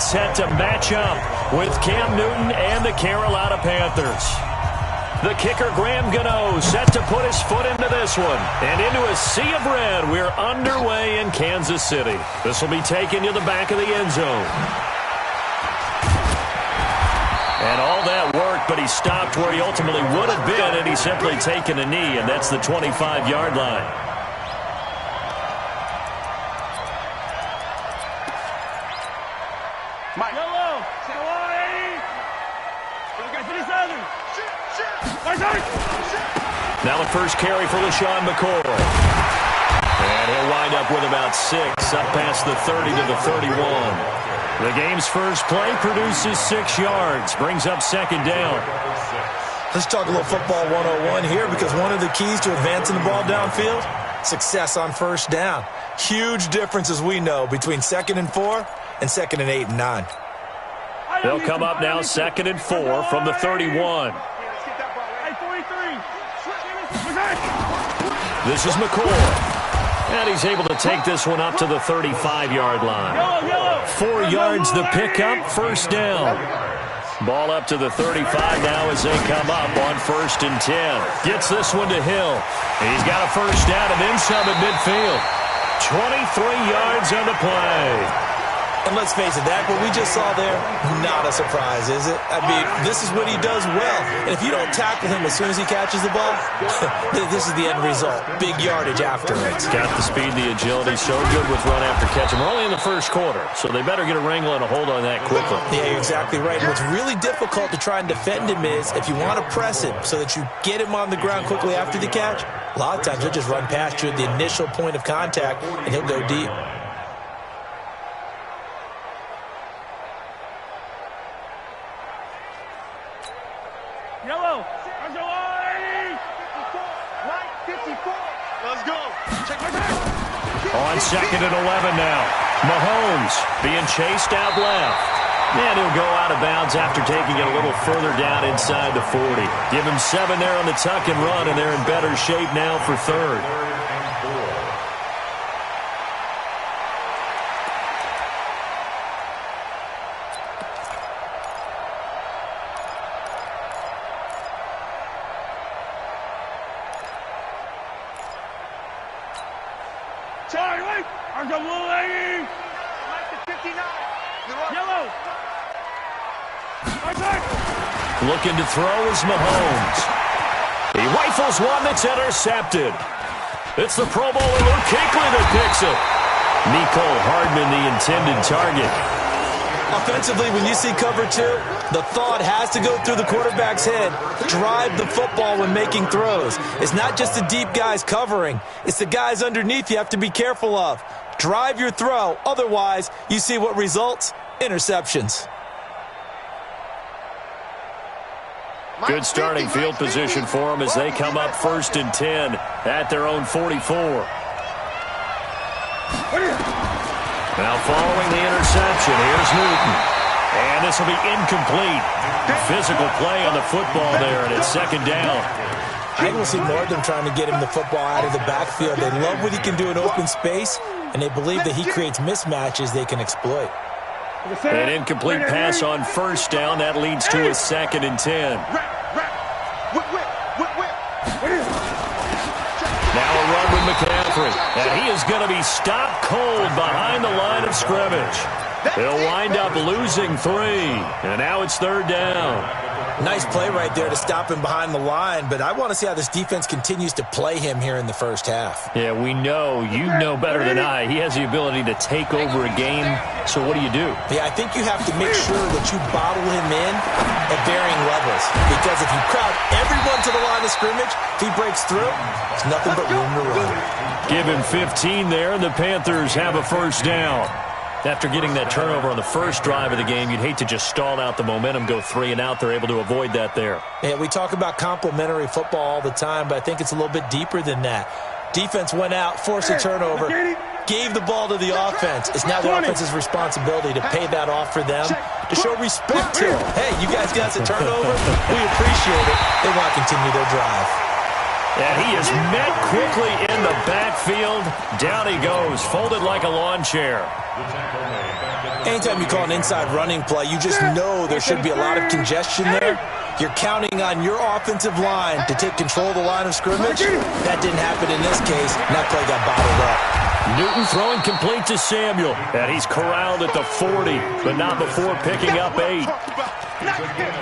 set to match up with Cam Newton and the Carolina Panthers. The kicker, Graham Gano, set to put his foot into this one. And into a sea of red, we're underway in Kansas City. This will be taken to the back of the end zone. And all that worked, but he stopped where he ultimately would have been, and he's simply taken a knee, and that's the 25-yard line. Now the first carry for LaShawn McCoy. And he'll wind up with about 6, up past the 30 to the 31. The game's first play produces 6 yards, brings up second down. Let's talk a little football 101 here, because one of the keys to advancing the ball downfield, success on first down. Huge difference, as we know, between 2nd and 4 and 2nd and 8 and 9. They'll come up now 2nd and 4 from the 31. This is McCoy. And he's able to take this one up to the 35-yard line. 4 yards the pickup, first down. Ball up to the 35 now as they come up on 1st and 10. Gets this one to Hill. He's got a first down and then some at midfield. 23 yards on the play. And let's face it, that what we just saw there, not a surprise, is it? I mean, this is what he does well. And if you don't tackle him as soon as he catches the ball, this is the end result. Big yardage after it. Got the speed, the agility, so good with run after catch. And we're only in the first quarter, so they better get a wrangle and a hold on that quickly. Yeah, you're exactly right. And what's really difficult to try and defend him is if you want to press him so that you get him on the ground quickly after the catch, a lot of times he'll just run past you at the initial point of contact, and he'll go deep. Yellow. Let's go. Check my back. On 2nd and 11 now. Mahomes being chased out left. And he'll go out of bounds after taking it a little further down inside the 40. Give him 7 there on the tuck and run, and they're in better shape now for 3rd. Looking to throw is Mahomes. He rifles one that's intercepted. It's the Pro Bowler Luke Kuechly that picks it. Mecole Hardman, the intended target. Offensively, when you see cover 2, the thought has to go through the quarterback's head. Drive the football when making throws. It's not just the deep guys covering. It's the guys underneath you have to be careful of. Drive your throw. Otherwise, you see what results? Interceptions. Good starting field position for them as they come up 1st and 10 at their own 44. Now following the interception, here's Newton. And this will be incomplete. Physical play on the football there, and it's 2nd down. I think we'll see more of them trying to get him the football out of the backfield. They love what he can do in open space, and they believe that he creates mismatches they can exploit. An incomplete pass on 1st down. That leads to a 2nd and 10. Now a run with McCaffrey. And he is going to be stopped cold behind the line of scrimmage. They'll wind up losing 3. And now it's 3rd down. Nice play right there to stop him behind the line, but I want to see how this defense continues to play him here in the first half. Yeah, we know. You know better than I. He has the ability to take over a game, so what do you do? Yeah, I think you have to make sure that you bottle him in at varying levels, because if you crowd everyone to the line of scrimmage, if he breaks through, there's nothing but room to run. Give him 15 there, and the Panthers have a first down. After getting that turnover on the first drive of the game, you'd hate to just stall out the momentum, go 3 and out. They're able to avoid that there. Yeah, we talk about complementary football all the time, but I think it's a little bit deeper than that. Defense went out, forced a turnover, gave the ball to the offense. It's now the offense's responsibility to pay that off for them, to show respect to them. Hey, you guys got us a turnover. We appreciate it. They want to continue their drive. And he is met quickly in the backfield. Down he goes, folded like a lawn chair. Anytime you call an inside running play, you just know there should be a lot of congestion there. You're counting on your offensive line to take control of the line of scrimmage. That didn't happen in this case, and that play got bottled up. Newton throwing complete to Samuel. And he's corralled at the 40, but not before picking up 8.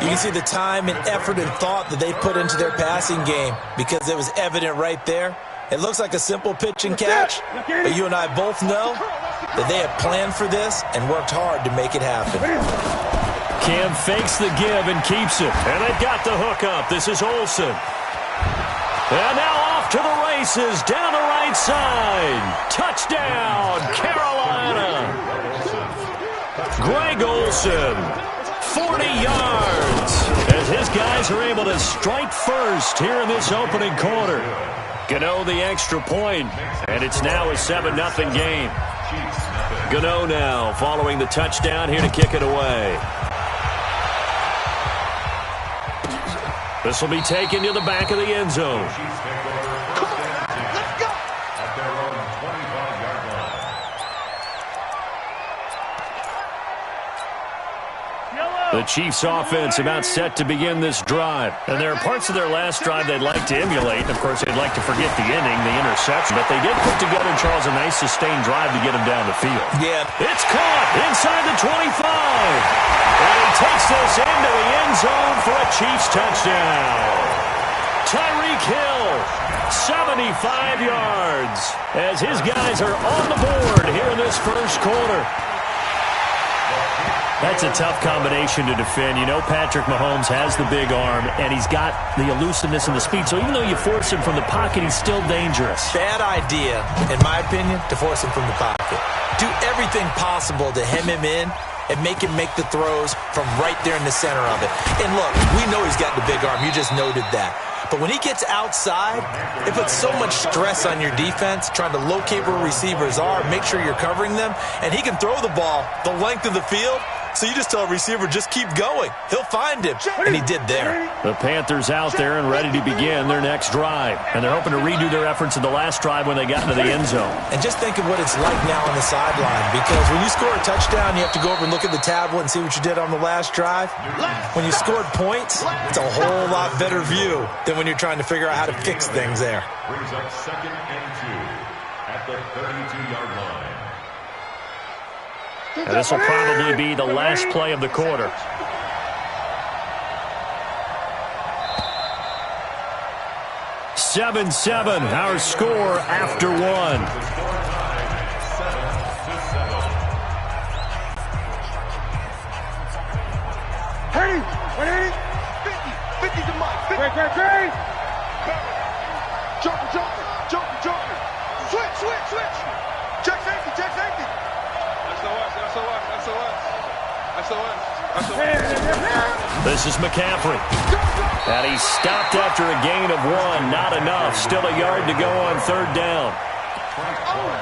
You can see the time and effort and thought that they put into their passing game because it was evident right there. It looks like a simple pitch and catch, but you and I both know that they have planned for this and worked hard to make it happen. Cam fakes the give and keeps it. And they've got the hook up. This is Olsen. And now off to the races down the right side. Touchdown, Carolina. Greg Olsen, 40 yards. As his guys are able to strike first here in this opening quarter. Gano the extra point, and it's now a 7-0 game. Gano now following the touchdown here to kick it away. This will be taken to the back of the end zone. The Chiefs offense about set to begin this drive. And there are parts of their last drive they'd like to emulate. Of course, they'd like to forget the inning, the interception. But they did put together, Charles, a nice sustained drive to get them down the field. Yeah. It's caught inside the 25. And he takes this into the end zone for a Chiefs touchdown. Tyreek Hill, 75 yards, as his guys are on the board here in this first quarter. That's a tough combination to defend. You know Patrick Mahomes has the big arm, and he's got the elusiveness and the speed. So even though you force him from the pocket, he's still dangerous. Bad idea, in my opinion, to force him from the pocket. Do everything possible to hem him in and make him make the throws from right there in the center of it. And look, we know he's got the big arm. You just noted that. But when he gets outside, it puts so much stress on your defense, trying to locate where receivers are, make sure you're covering them, and he can throw the ball the length of the field. So you just tell a receiver, just keep going. He'll find him, and he did there. The Panthers out there and ready to begin their next drive. And they're hoping to redo their efforts in the last drive when they got into the end zone. And just think of what it's like now on the sideline, because when you score a touchdown, you have to go over and look at the tablet and see what you did on the last drive. When you scored points, it's a whole lot better view than when you're trying to figure out how to fix things there. Brings up 2nd and 2 at the 32-yard line. And this will probably be the last play of the quarter. Seven, our score after one. Hey, 50 to Mike. Great. Jumper. Switch. Check safety. This is McCaffrey. And he stopped after a gain of 1. Not enough. Still a yard to go on 3rd down.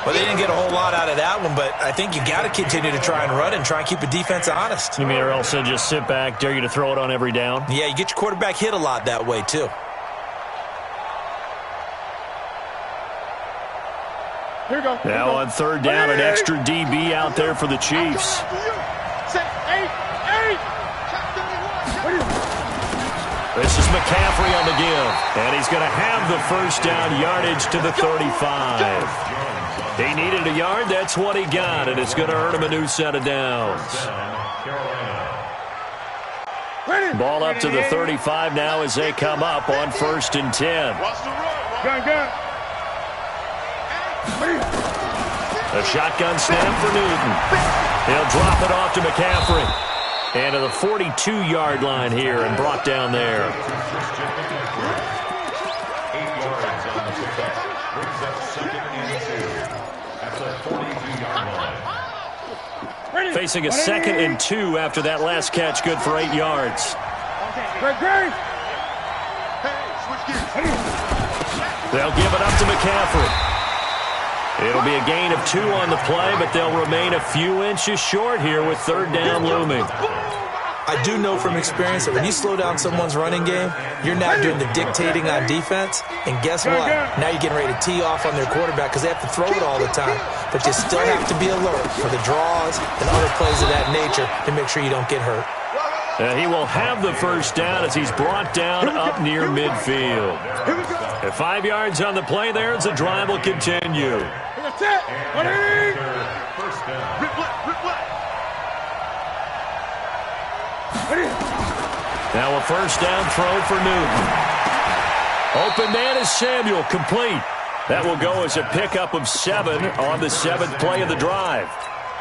Well, they didn't get a whole lot out of that one, but I think you got to continue to try and run and try and keep the defense honest. You mean or else they'll just sit back, dare you to throw it on every down? Yeah, you get your quarterback hit a lot that way, too. Here we go. Now on 3rd down, an extra DB out there for the Chiefs. This is McCaffrey on the give, and he's going to have the first down yardage to the 35. He needed a yard, that's what he got, and it's going to earn him a new set of downs. Ball up to the 35 now as they come up on 1st and 10. Gun. A shotgun snap for Newton. He'll drop it off to McCaffrey. And to the 42-yard line here and brought down there. 8 yards on the pickup. Brings up 2nd and 2 at the 42-yard line. Facing a 2nd and 2 after that last catch, good for 8 yards. They'll give it up to McCaffrey. It'll be a gain of 2 on the play, but they'll remain a few inches short here with 3rd down looming. I do know from experience that when you slow down someone's running game, you're now doing the dictating on defense. And guess what? Now you're getting ready to tee off on their quarterback because they have to throw it all the time. But you still have to be alert for the draws and other plays of that nature to make sure you don't get hurt. He will have the first down as he's brought down up near midfield. At 5 yards on the play there as the drive will continue. That's it. First down. Rip left. Now a first down throw for Newton. Open man is Samuel, complete. That will go as a pickup of 7 on the 7th play of the drive.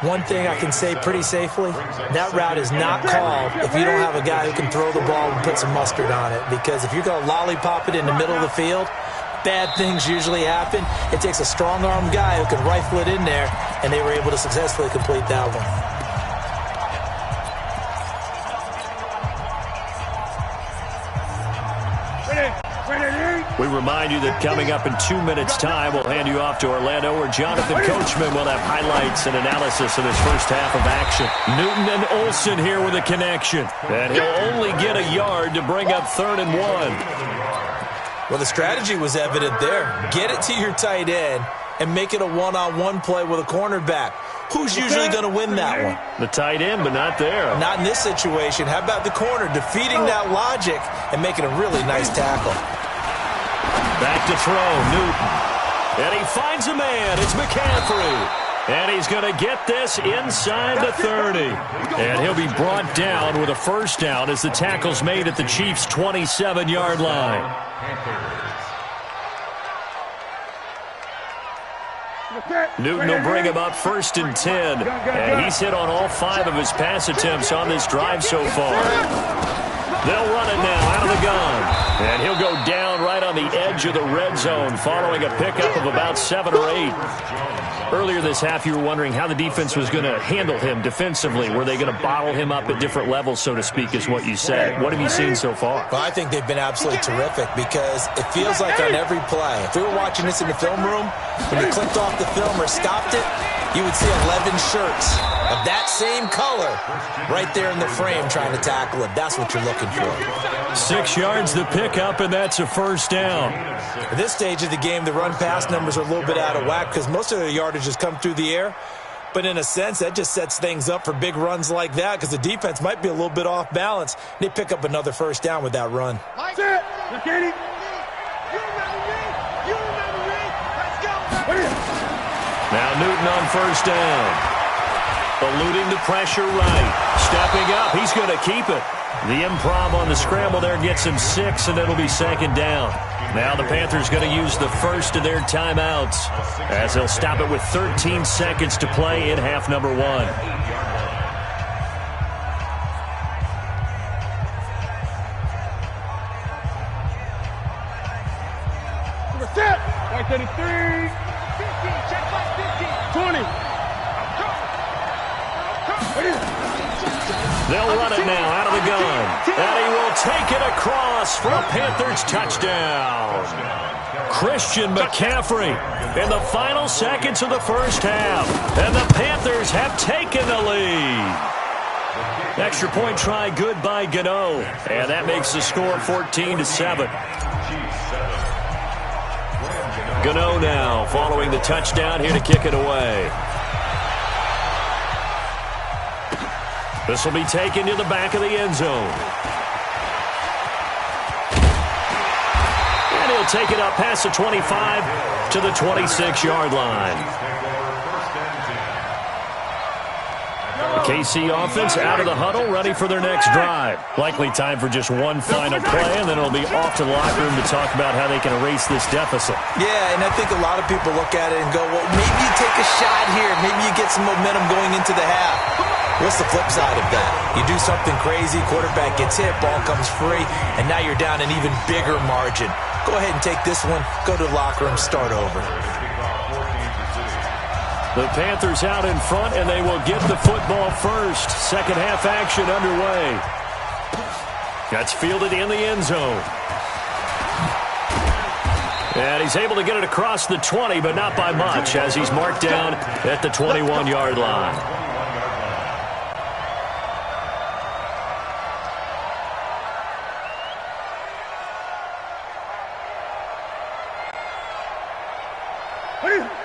One thing I can say pretty safely, that route is not called if you don't have a guy who can throw the ball and put some mustard on it. Because if you're going to lollipop it in the middle of the field, bad things usually happen. It takes a strong-armed guy who can rifle it in there, and they were able to successfully complete that one. We remind you that coming up in 2 minutes' time, we'll hand you off to Orlando, where Jonathan Coachman will have highlights and analysis of his first half of action. Newton and Olsen here with a connection. And he'll only get a yard to bring up 3rd and 1. Well, the strategy was evident there. Get it to your tight end and make it a one-on-one play with a cornerback. Who's usually going to win that one? The tight end, but not there. Not in this situation. How about the corner defeating that logic and making a really nice tackle? Back to throw, Newton. And he finds a man. It's McCaffrey. And he's going to get this inside the 30. And he'll be brought down with a first down as the tackle's made at the Chiefs' 27-yard line. Newton will bring him up 1st and 10. And he's hit on all 5 of his pass attempts on this drive so far. They'll run it now out of the gun. And he'll go down right on the edge of the red zone following a pickup of about 7 or 8. Earlier this half, you were wondering how the defense was going to handle him defensively. Were they going to bottle him up at different levels, so to speak, is what you said. What have you seen so far? Well, I think they've been absolutely terrific because it feels like on every play, if we were watching this in the film room, when you clicked off the film or stopped it, you would see 11 shirts of that same color right there in the frame trying to tackle it. That's what you're looking for. 6 yards the pickup, and that's a first down. At this stage of the game, the run-pass numbers are a little bit out of whack because most of the yardage has come through the air. But in a sense, that just sets things up for big runs like that because the defense might be a little bit off balance. They pick up another first down with that run. That's it. Look at it. Now Newton on first down. Eluding the pressure right. Stepping up. He's going to keep it. The improv on the scramble there gets him 6, and it'll be 2nd down. Now the Panthers going to use the first of their timeouts as they'll stop it with 13 seconds to play in half number 1. Set. Right to the 3. 15. Check back 15. 20. They'll run it now out of the gun. And he will take it across for a Panthers touchdown. Christian McCaffrey in the final seconds of the first half. And the Panthers have taken the lead. Extra point try good by Gano. And that makes the score 14-7. Gano now following the touchdown here to kick it away. This will be taken to the back of the end zone. And he'll take it up past the 25 to the 26-yard line. The KC offense out of the huddle, ready for their next drive. Likely time for just one final play, and then it'll be off to the locker room to talk about how they can erase this deficit. Yeah, and I think a lot of people look at it and go, well, maybe you take a shot here. Maybe you get some momentum going into the half. What's the flip side of that? You do something crazy, quarterback gets hit, ball comes free, and now you're down an even bigger margin. Go ahead and take this one, go to the locker room, start over. The Panthers out in front, and they will get the football first. Second half action underway. That's fielded in the end zone. And he's able to get it across the 20, but not by much, as he's marked down at the 21-yard line.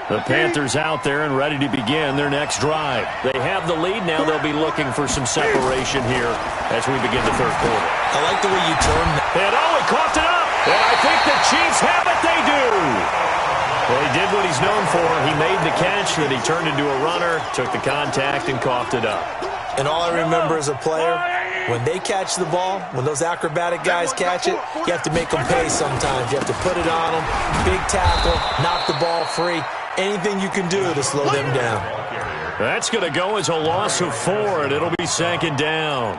The Panthers out there and ready to begin their next drive. They have the lead. Now they'll be looking for some separation here as we begin the third quarter. I like the way you turned that. And he coughed it up. And I think the Chiefs have it. They do. Well, he did what he's known for. He made the catch, then he turned into a runner, took the contact, and coughed it up. And all I remember as a player, when they catch the ball, when those acrobatic guys catch it, you have to make them pay sometimes. You have to put it on them, big tackle, knock the ball free. Anything you can do to slow them down. That's going to go as a loss of 4, and it'll be second down.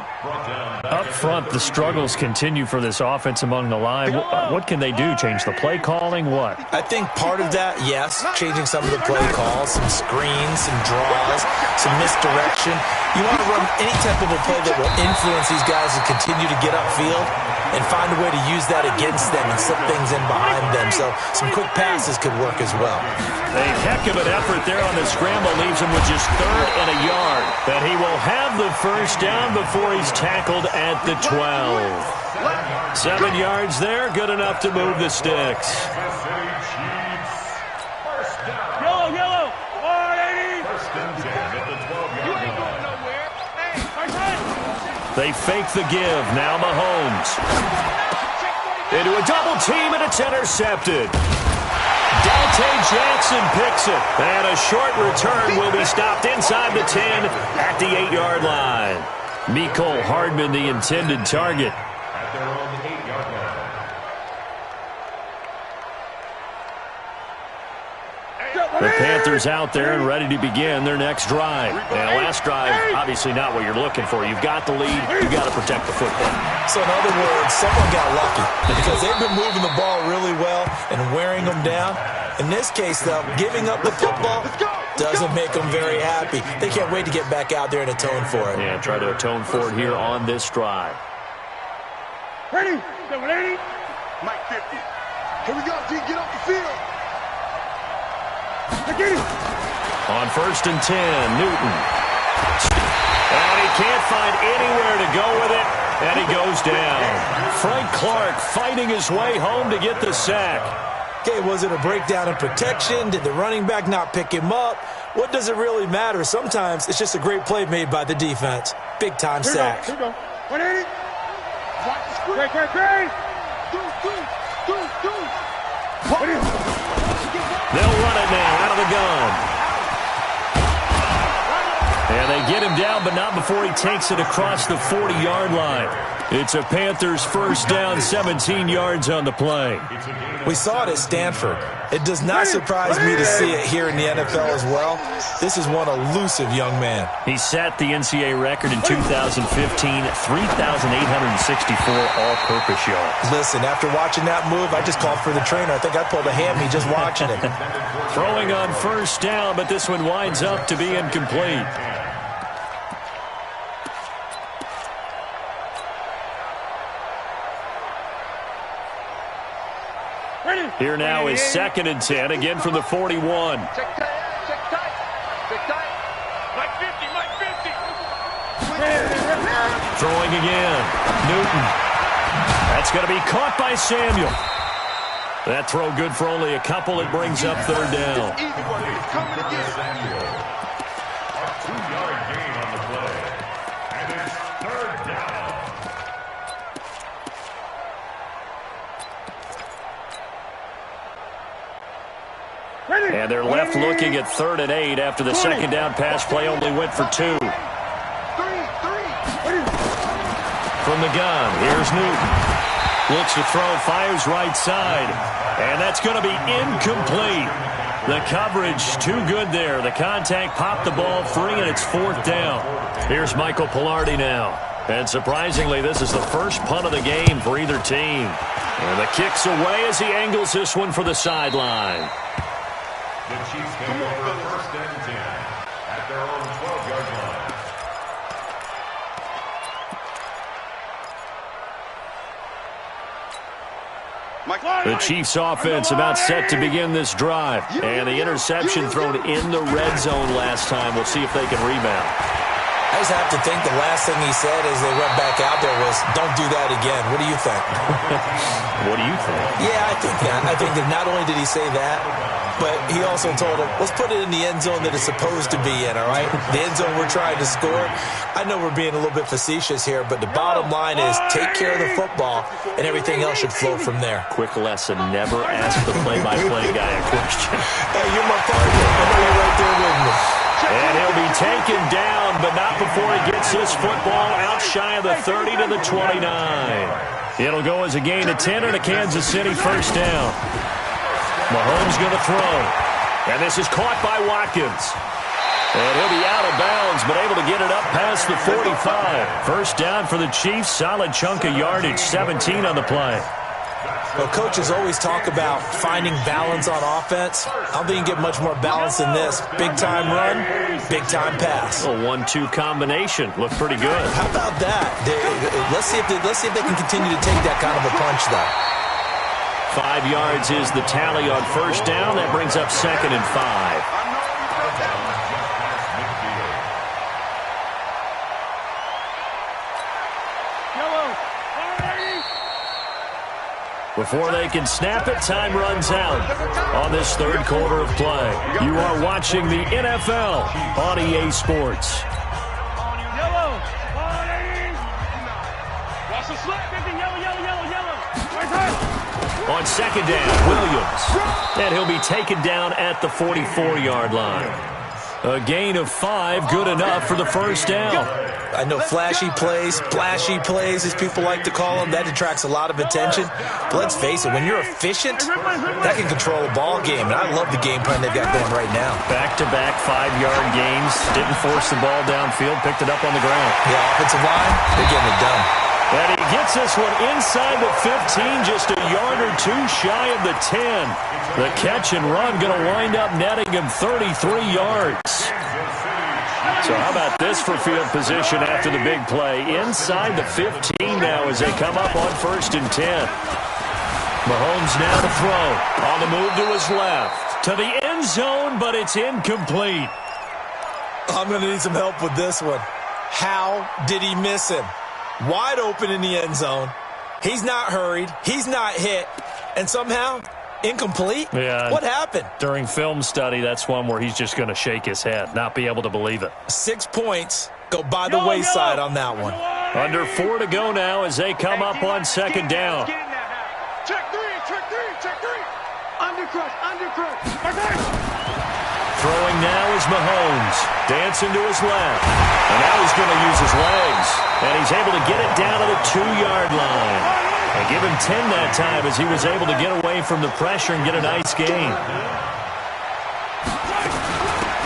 Up front, the struggles continue for this offense among the line. What can they do? Change the play calling? What? I think part of that, yes, changing some of the play calls, some screens, some draws, some misdirection. You want to run any type of a play that will influence these guys to continue to get upfield and find a way to use that against them and slip things in behind them. So some quick passes could work as well. A heck of an effort there on the scramble leaves him with just 3rd and a yard. But he will have the first down before he's tackled at the 12. 7 yards there, good enough to move the sticks. Yellow, yellow. 180. You ain't going nowhere. Hey, first time. They fake the give. Now Mahomes. Into a double team, and it's intercepted. Dante Jackson picks it. And a short return will be stopped inside the 10 at the 8-yard line. Mecole Hardman, the intended target. At their own 8-yard line. The Panthers out there and ready to begin their next drive. Now, last drive, obviously not what you're looking for. You've got the lead. You've got to protect the football. So, in other words, someone got lucky because they've been moving the ball really well and wearing them down. In this case, though, giving up the football doesn't make them very happy. They can't wait to get back out there and atone for it. Yeah, try to atone for it here on this drive. Ready? Double 80. Mike 50. Here we go, G. Get off the field. On 1st and 10, Newton. And he can't find anywhere to go with it, and he goes down. Frank Clark fighting his way home to get the sack. Okay, was it a breakdown in protection? Did the running back not pick him up? What does it really matter? Sometimes it's just a great play made by the defense. Big-time sack. Here we go. 180. Watch the screen. Great. They'll run it now out of the gun. And they get him down, but not before he takes it across the 40-yard line. It's a Panthers first down, 17 yards on the play. We saw it at Stanford. It does not surprise me to see it here in the NFL as well. This is one elusive young man. He set the NCAA record in 2015, 3,864 all-purpose yards. Listen, after watching that move, I just called for the trainer. I think I pulled a hammy just watching it. Throwing on first down, but this one winds up to be incomplete. Here now is 2nd and 10, again from the 41. Check tight. Mike 50. Throwing again. Newton. That's going to be caught by Samuel. That throw good for only a couple. It brings up 3rd down. Samuel. A 2-yard gain on the play. And it's 3rd down. And they're left looking at 3rd and 8 after the 2nd down pass play only went for 2. From the gun, here's Newton. Looks to throw, fires right side. And that's going to be incomplete. The coverage too good there. The contact popped the ball free, and it's 4th down. Here's Michael Pilardi now. And surprisingly, this is the first punt of the game for either team. And the kick's away as he angles this one for the sideline. The Chiefs take over 1st and 10 at their own 12-yard line. The Chiefs offense about set to begin this drive. And the interception thrown in the red zone last time. We'll see if they can rebound. I just have to think the last thing he said as they went back out there was, don't do that again. What do you think? What do you think? Yeah, I think that. I think that not only did he say that, but he also told him, let's put it in the end zone that it's supposed to be in, all right? The end zone we're trying to score. I know we're being a little bit facetious here, but the bottom line is take care of the football, and everything else should flow from there. Quick lesson, never ask the play-by-play guy a question. Hey, you're my partner. I know you're right there with me. And he'll be taken down, but not before he gets this football out shy of the 30 to the 29. It'll go as a gain of 10 and a Kansas City first down. Mahomes going to throw. And this is caught by Watkins. And he'll be out of bounds, but able to get it up past the 45. First down for the Chiefs. Solid chunk of yardage, 17 on the play. Well, coaches always talk about finding balance on offense. I don't think you can get much more balance than this. Big-time run, big-time pass. A 1-2 combination. Looked pretty good. How about that? Let's see if they can continue to take that kind of a punch, though. 5 yards is the tally on first down. That brings up 2nd and 5. Before they can snap it, time runs out on this third quarter of play. You are watching the NFL on EA Sports. Yellow. Watch the slip. Yellow. On second down, Williams. And he'll be taken down at the 44-yard line. A gain of 5, good enough for the first down. I know flashy plays, splashy plays, as people like to call them, that attracts a lot of attention. But let's face it, when you're efficient, that can control a ball game. And I love the game plan they've got going right now. Back-to-back 5-yard gains. Didn't force the ball downfield, picked it up on the ground. Yeah, offensive line, they're getting it done. And he gets this one inside the 15, just a yard or two shy of the 10. The catch and run going to wind up netting him 33 yards. So how about this for field position after the big play? Inside the 15 now as they come up on 1st and 10. Mahomes now to throw. On the move to his left. To the end zone, but it's incomplete. I'm going to need some help with this one. How did he miss him? Wide open in the end zone. He's not hurried. He's not hit. And somehow, incomplete? Yeah. What happened? During film study, that's one where he's just going to shake his head, not be able to believe it. 6 points go by the wayside on that one. Under 4 to go now as they come up on second down. Check three. Undercrush. Throwing now is Mahomes. Dancing to his left. And now he's going to use his legs. And he's able to get it down to the 2-yard line. And give him 10 that time as he was able to get away from the pressure and get a nice gain.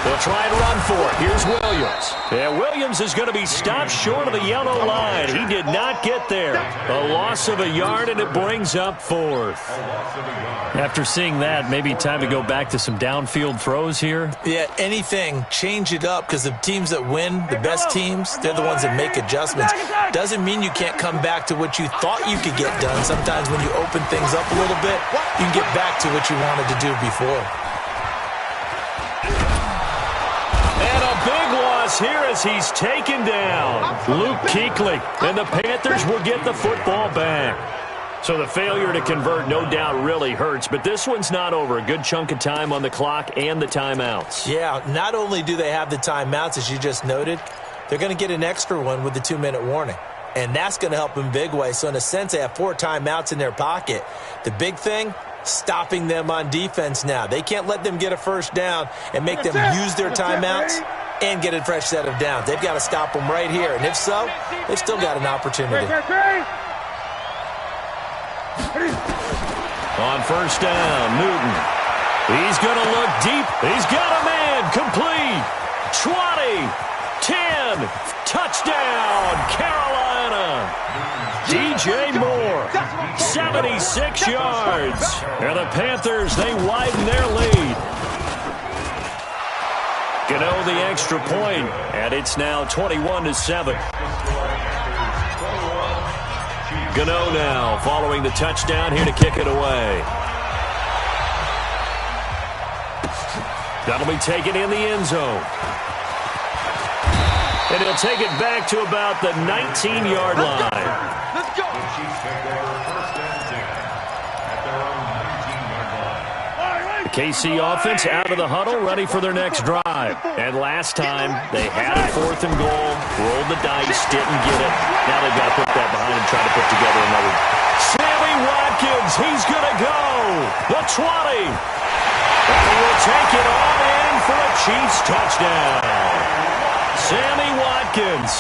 They'll try and run for it. Here's Williams. Yeah, Williams is going to be stopped short of the yellow line. He did not get there. A loss of a yard, and it brings up 4th. After seeing that, maybe time to go back to some downfield throws here. Yeah, anything, change it up, because the teams that win, the best teams, they're the ones that make adjustments. Doesn't mean you can't come back to what you thought you could get done. Sometimes when you open things up a little bit, you can get back to what you wanted to do before. And a big loss here as he's taken down. Luke Kuechly, and the Panthers will get the football back. So the failure to convert no doubt really hurts, but this one's not over. A good chunk of time on the clock and the timeouts. Yeah, not only do they have the timeouts, as you just noted, they're going to get an extra one with the 2-minute warning. And that's going to help them big way. So in a sense, they have 4 timeouts in their pocket. The big thing, stopping them on defense now. They can't let them get a first down and make them use their timeouts and get a fresh set of downs. They've got to stop them right here. And if so, they've still got an opportunity. On first down, Newton. He's going to look deep. He's got a man. Complete. 20. 10. Touchdown, Carolina. DJ Moore. 76 yards. And the Panthers, they widen their lead. Gano the extra point, and it's now 21-7. Gano now following the touchdown here to kick it away. That'll be taken in the end zone. And he'll take it back to about the 19-yard line. Let's go. The Chiefs take over first and 10 at their own 19-yard line. KC offense out of the huddle, ready for their next drive. And last time, they had a 4th and goal, rolled the dice, didn't get it. Now they've got to put that behind and try to put together another. Sammy Watkins, he's going to go. The 20. And he will take it all in for a Chiefs touchdown. Sammy Watkins,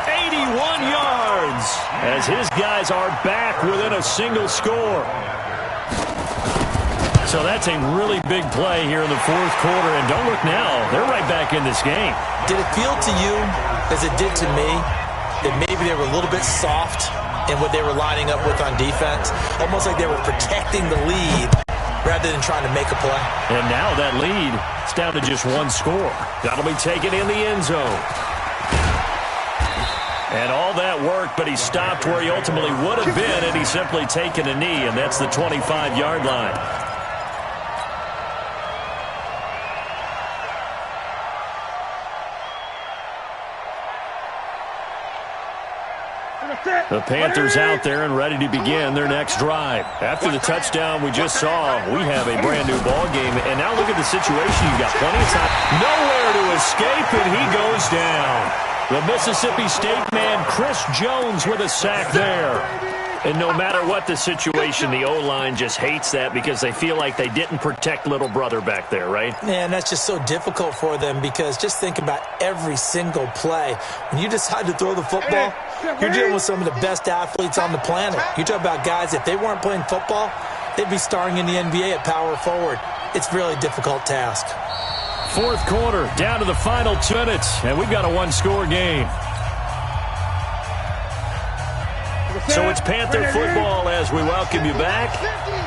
81 yards, as his guys are back within a single score. So that's a really big play here in the 4th quarter. And don't look now, they're right back in this game. Did it feel to you, as it did to me, that maybe they were a little bit soft in what they were lining up with on defense? Almost like they were protecting the lead rather than trying to make a play. And now that lead is down to just 1 score. That'll be taken in the end zone. And all that work, but he stopped where he ultimately would have been, and he's simply taken a knee, and that's the 25-yard line. The Panthers out there and ready to begin their next drive. After the touchdown we just saw, we have a brand new ball game. And now look at the situation. You've got plenty of time. Nowhere to escape, and he goes down. The Mississippi State man, Chris Jones, with a sack there. And no matter what the situation, the O-line just hates that because they feel like they didn't protect little brother back there, right? Man, that's just so difficult for them because just think about every single play. When you decide to throw the football, you're dealing with some of the best athletes on the planet. You talk about guys, if they weren't playing football, they'd be starring in the NBA at power forward. It's a really difficult task. 4th quarter, down to the final 2 minutes, and we've got a 1-score game. So it's Panther football as we welcome you back.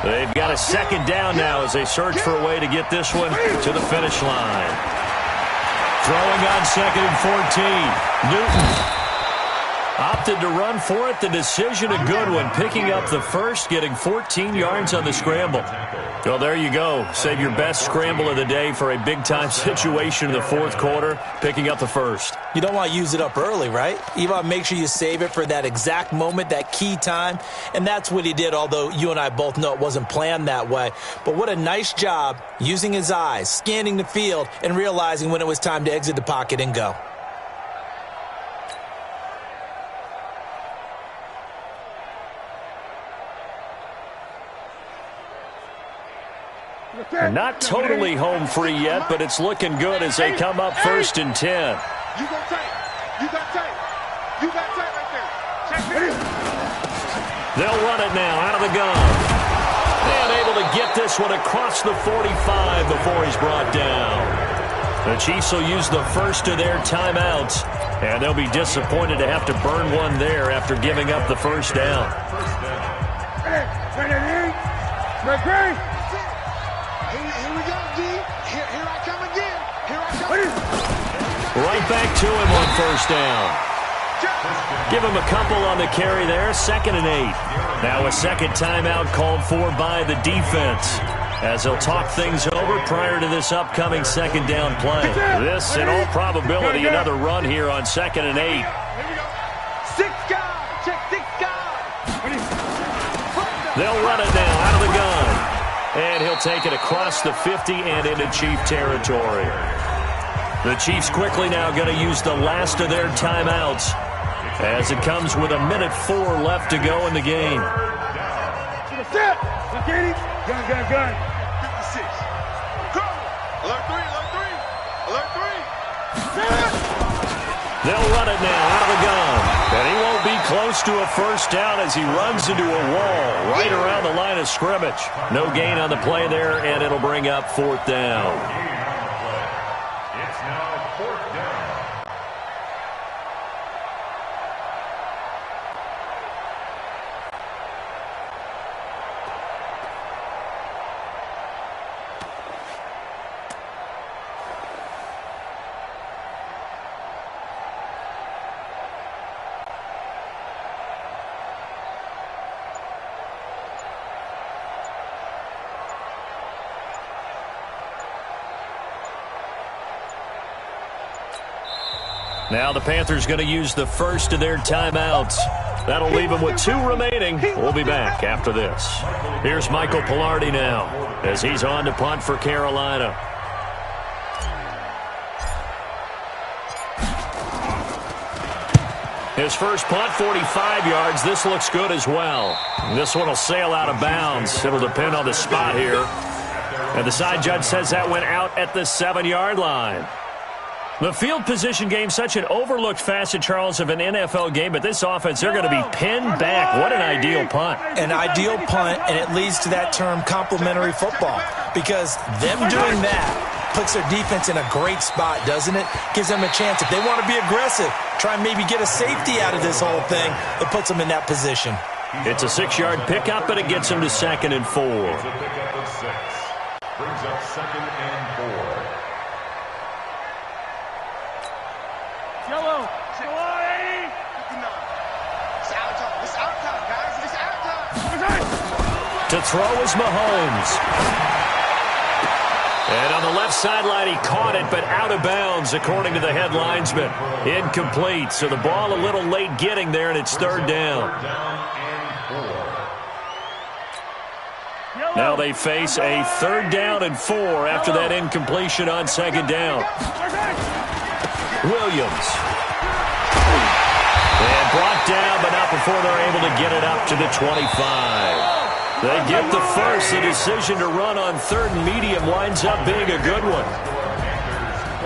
They've got a 2nd down now as they search for a way to get this one to the finish line. Throwing on 2nd and 14. Newton opted to run for it. The decision a good one. Picking up the first, getting 14 yards on the scramble. Well, there you go. Save your best scramble of the day for a big-time situation in the 4th quarter, picking up the first. You don't want to use it up early, right? You want to make sure you save it for that exact moment, that key time. And that's what he did, although you and I both know it wasn't planned that way. But what a nice job using his eyes, scanning the field, and realizing when it was time to exit the pocket and go. They're not totally home free yet, but it's looking good as they come up 1st and 10. You got tape. You got tape. You got tape right there. Check it. They'll run it now out of the gun. And able to get this one across the 45 before he's brought down. The Chiefs will use the first of their timeouts, and they'll be disappointed to have to burn one there after giving up the first down. Ready? Here we go, D. Here I come again. Here I come. Right back to him on 1st down. Give him a couple on the carry there. 2nd and 8. Now a 2nd timeout called for by the defense, as they'll talk things over prior to this upcoming 2nd down play. This, in all probability, another run here on 2nd and 8. Here we go. 6 guys. Check 6 guys. They'll run it now out of the gun. And he'll take it across the 50 and into Chief territory. The Chiefs quickly now going to use the last of their timeouts as it comes with 1:04 left to go in the game. Set. Look at him. Gun. 56. Go. Alert 3. Alert 3. They'll run it now out of the gun. And he won't be close to a first down as he runs into a wall right around the line of scrimmage. No gain on the play there, and it'll bring up 4th down. It's now 4th down. Now the Panthers going to use the first of their timeouts. That'll leave them with 2 remaining. We'll be back after this. Here's Michael Pilardi now as he's on to punt for Carolina. His first punt, 45 yards. This looks good as well. This one will sail out of bounds. It'll depend on the spot here. And the side judge says that went out at the 7-yard line. The field position game, such an overlooked facet, Charles, of an NFL game, but this offense, they're going to be pinned back. What an ideal punt. An ideal punt, and it leads to that term complementary football, because them doing that puts their defense in a great spot, doesn't it? Gives them a chance. If they want to be aggressive, try and maybe get a safety out of this whole thing, it puts them in that position. It's a 6-yard pickup, and it gets them to 2nd and 4. It's a pickup of 6. Brings up 2nd and 4. Yellow. It's out time. It's out time, guys. It's out time. To throw is Mahomes. And on the left sideline, he caught it, but out of bounds, according to the head linesman. Incomplete, so the ball a little late getting there, and it's 3rd down. Now they face a 3rd down and 4 after that incompletion on 2nd down. Williams. And brought down, but not before they're able to get it up to the 25. They get the first. The decision to run on 3rd and medium winds up being a good one.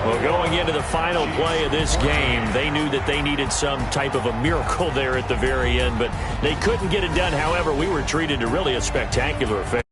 Well, going into the final play of this game, they knew that they needed some type of a miracle there at the very end, but they couldn't get it done. However, we were treated to really a spectacular affair.